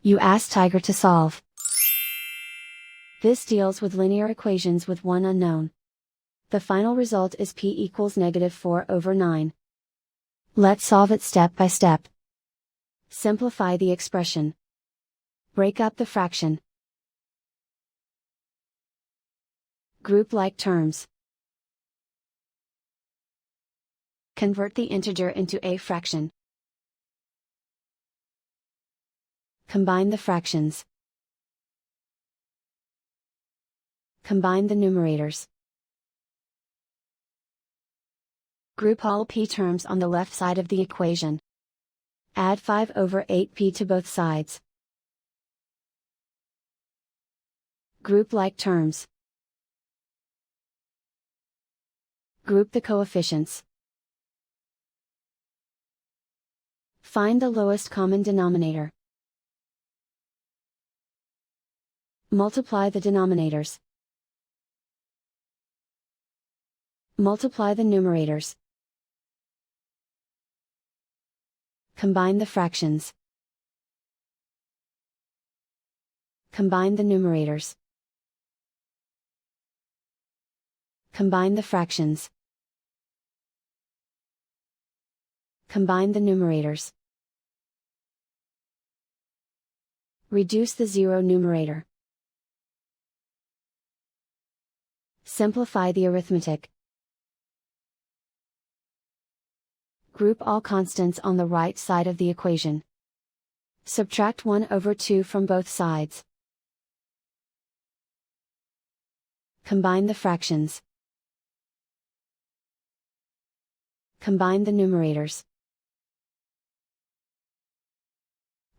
You ask Tiger to solve. This deals with linear equations with one unknown. The final result is p equals -4/9. Let's solve it step by step. Simplify the expression. Break up the fraction. Group like terms. Convert the integer into a fraction. Combine the fractions. Combine the numerators. Group all p terms on the left side of the equation. Add 5/8p to both sides. Group like terms. Group the coefficients. Find the lowest common denominator. Multiply the denominators. Multiply the numerators. Combine the fractions. Combine the numerators. Combine the fractions. Combine the numerators. Reduce the zero numerator. Simplify the arithmetic. Group all constants on the right side of the equation. Subtract 1/2 from both sides. Combine the fractions. Combine the numerators.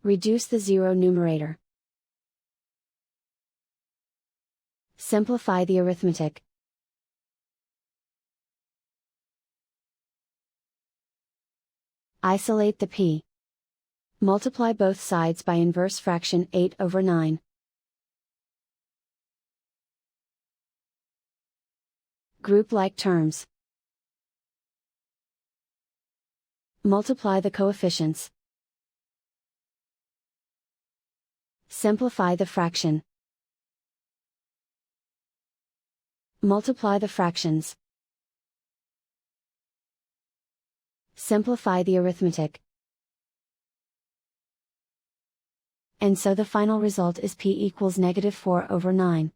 Reduce the zero numerator. Simplify the arithmetic. Isolate the p. Multiply both sides by inverse fraction 8/9. Group like terms. Multiply the coefficients. Simplify the fraction. Multiply the fractions. Simplify the arithmetic. And so the final result is p equals -4/9.